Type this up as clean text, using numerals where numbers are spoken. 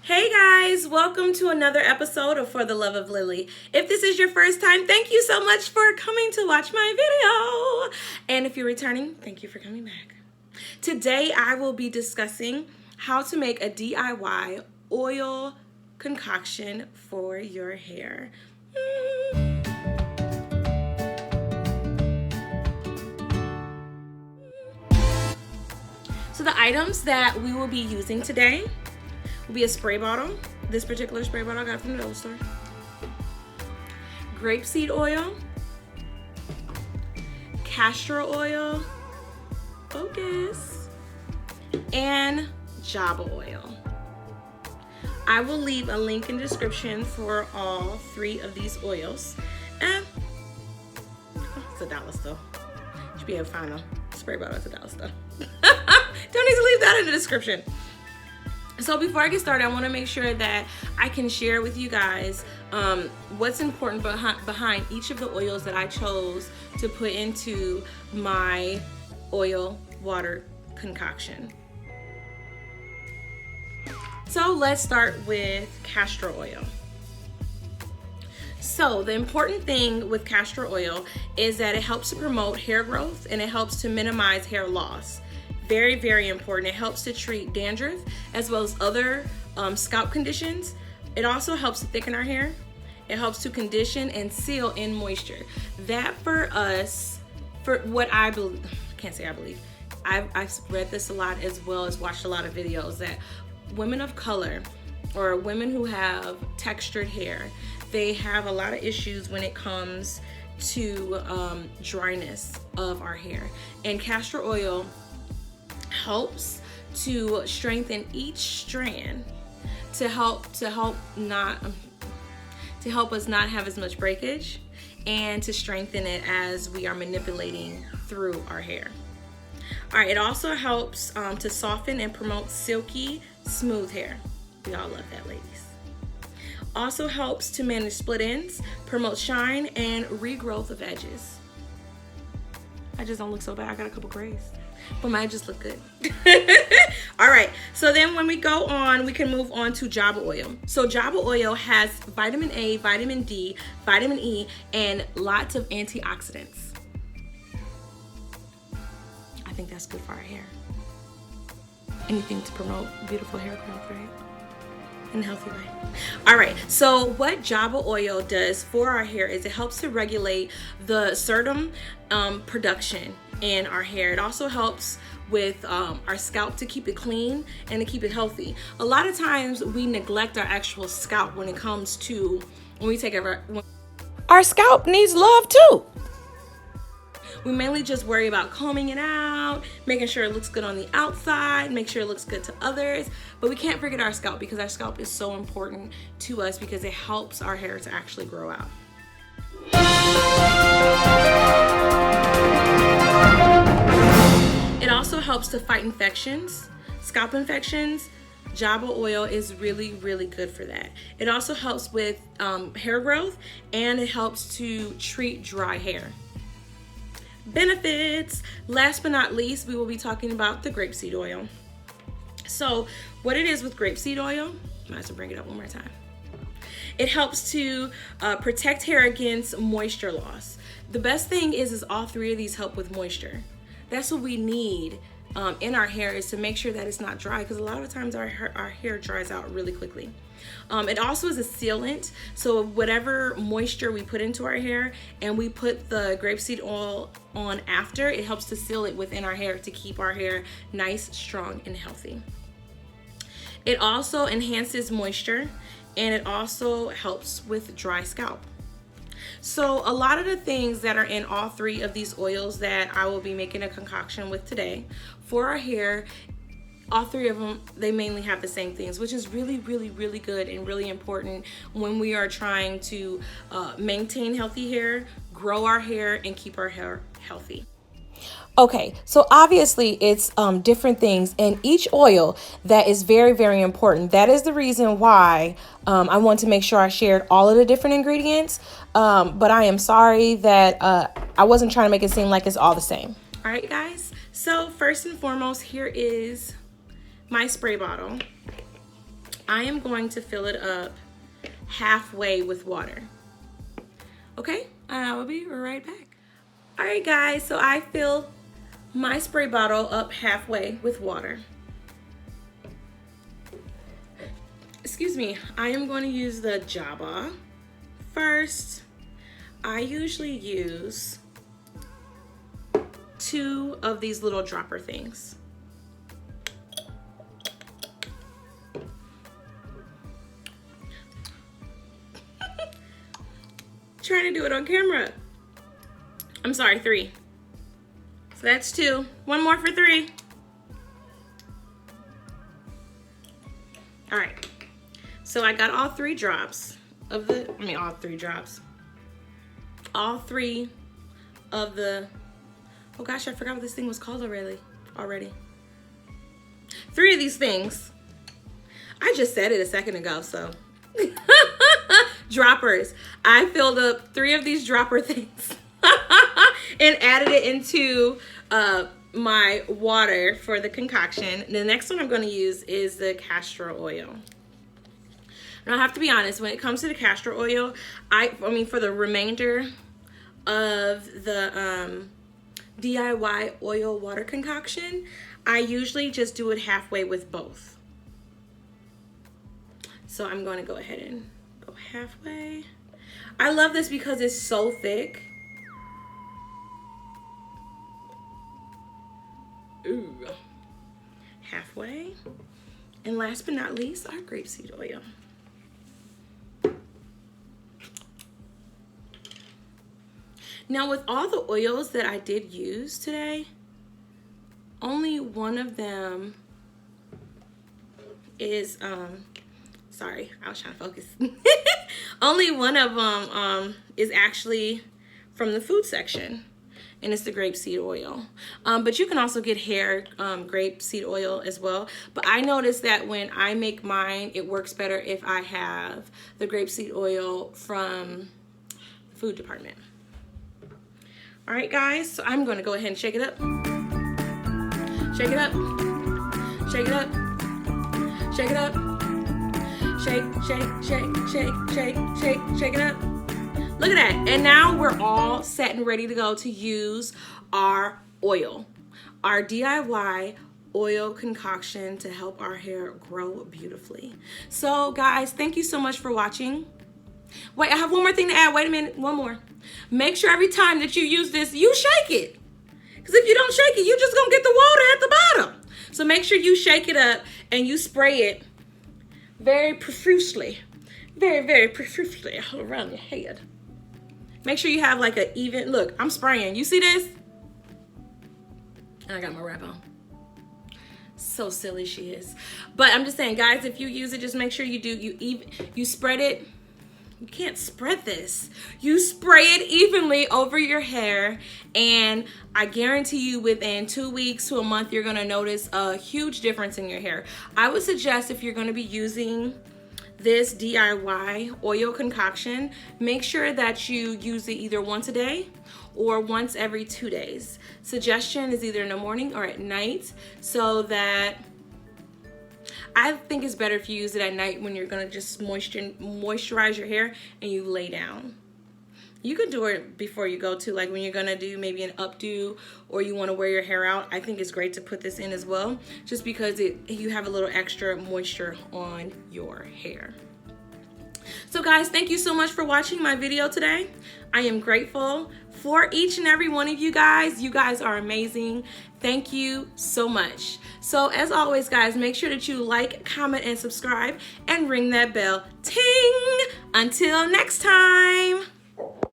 Hey guys, welcome to another episode of For the Love of Lily. If this is your first time, thank you so much for coming to watch my video. And if you're returning, thank you for coming back. Today I will be discussing how to make a DIY oil concoction for your hair. So the items that we will be using today will be a spray bottle. This particular spray bottle I got from the dollar store. Grapeseed oil, castor oil, focus, and jojoba oil. I will leave a link in the description for all three of these oils. And it's $1 still. You should be able to find a spray bottle at $1 still. Don't need to leave that in the description. So before I get started, I want to make sure that I can share with you guys what's important behind each of the oils that I chose to put into my oil water concoction. So let's start with castor oil. So the important thing with castor oil is that it helps to promote hair growth and it helps to minimize hair loss. Very, very important. It helps to treat dandruff as well as other scalp conditions. It also helps to thicken our hair. It helps to condition and seal in moisture. That for us, for what I believe, can't say I believe, I've read this a lot as well as watched a lot of videos that women of color or women who have textured hair, they have a lot of issues when it comes to dryness of our hair. And castor oil helps to strengthen each strand to help us not have as much breakage and to strengthen it as we are manipulating through our hair. All right, it also helps to soften and promote silky, smooth hair. We all love that, ladies. Also helps to manage split ends, promote shine, and regrowth of edges. I just don't look so bad. I got a couple grays, but my edges look good. All right, so then when we go on, we can move on to jojoba oil. So jojoba oil has vitamin A, vitamin D, vitamin E, and lots of antioxidants. I think that's good for our hair. Anything to promote beautiful hair growth, right? In a healthy way. All right, so what jojoba oil does for our hair is it helps to regulate the sebum production in our hair. It also helps with our scalp to keep it clean and to keep it healthy. A lot of times we neglect our actual scalp when it comes to when we take our scalp needs love too. We mainly just worry about combing it out, making sure it looks good on the outside, make sure it looks good to others, but we can't forget our scalp because our scalp is so important to us because it helps our hair to actually grow out. It also helps to fight infections, scalp infections. Jojoba oil is really, really good for that. It also helps with hair growth and it helps to treat dry hair. Benefits. Last but not least, we will be talking about the grapeseed oil. So what it is with grapeseed oil, might as well bring it up one more time. It helps to protect hair against moisture loss. The best thing is all three of these help with moisture. That's what we need in our hair, is to make sure that it's not dry, because a lot of times our hair dries out really quickly. It also is a sealant, so whatever moisture we put into our hair and we put the grapeseed oil on after, it helps to seal it within our hair to keep our hair nice, strong, and healthy. It also enhances moisture and it also helps with dry scalp. So a lot of the things that are in all three of these oils that I will be making a concoction with today for our hair, all three of them, they mainly have the same things, which is really, really, really good and really important when we are trying to maintain healthy hair, grow our hair, and keep our hair healthy. Okay, so obviously it's different things in each oil that is very, very important. That is the reason why I want to make sure I shared all of the different ingredients, but I am sorry that I wasn't trying to make it seem like it's all the same. All right, guys, so first and foremost, here is my spray bottle. I am going to fill it up halfway with water. Okay, I will be right back. All right, guys, so I filled my spray bottle up halfway with water. Excuse me, I am going to use the Java first. I usually use 2 of these little dropper things. Trying to do it on camera. I'm sorry, 3. So that's 2. 1 more for 3. All right. So I got all 3 drops of the, all 3 drops. All 3 of the, oh gosh, I forgot what this thing was called already. 3 of these things. I just said it a second ago, so. Droppers. I filled up 3 of these dropper things and added it into my water for the concoction. The next one I'm going to use is the castor oil. Now I have to be honest, when it comes to the castor oil, I mean for the remainder of the DIY oil water concoction, I usually just do it halfway with both. So I'm going to go ahead and go halfway. I love this because it's so thick. Ooh. Halfway. And last but not least, our grapeseed oil. Now with all the oils that I did use today, only one of them is, sorry, I was trying to focus. Only one of them is actually from the food section, and it's the grapeseed oil. But you can also get hair grapeseed oil as well. But I noticed that when I make mine, it works better if I have the grapeseed oil from the food department. All right, guys, so I'm gonna go ahead and shake it up. Shake it up. Shake it up. Shake it up. Shake, shake, shake, shake, shake, shake, shake it up. Look at that. And now we're all set and ready to go to use our oil, our DIY oil concoction to help our hair grow beautifully. So guys, thank you so much for watching. Wait, I have one more thing to add. Wait a minute, one more. Make sure every time that you use this, you shake it. Because if you don't shake it, you're just gonna get the water at the bottom. So make sure you shake it up and you spray it very profusely. Very, very profusely all around your head. Make sure you have like an even, look, I'm spraying. You see this? And I got my wrap on. So silly she is. But I'm just saying, guys, if you use it, just make sure you spread it. You can't spread this. You spray it evenly over your hair, and I guarantee you within 2 weeks to a month, you're gonna notice a huge difference in your hair. I would suggest if you're gonna be using this DIY oil concoction, make sure that you use it either once a day or once every 2 days. Suggestion is either in the morning or at night, so that I think it's better if you use it at night when you're gonna just moisturize your hair and you lay down. You could do it before you go to, like when you're gonna do maybe an updo or you wanna wear your hair out. I think it's great to put this in as well, just because you have a little extra moisture on your hair. So guys, thank you so much for watching my video today. I am grateful for each and every one of you guys. You guys are amazing. Thank you so much. So as always, guys, make sure that you like, comment, and subscribe, and ring that bell. Ting! Until next time.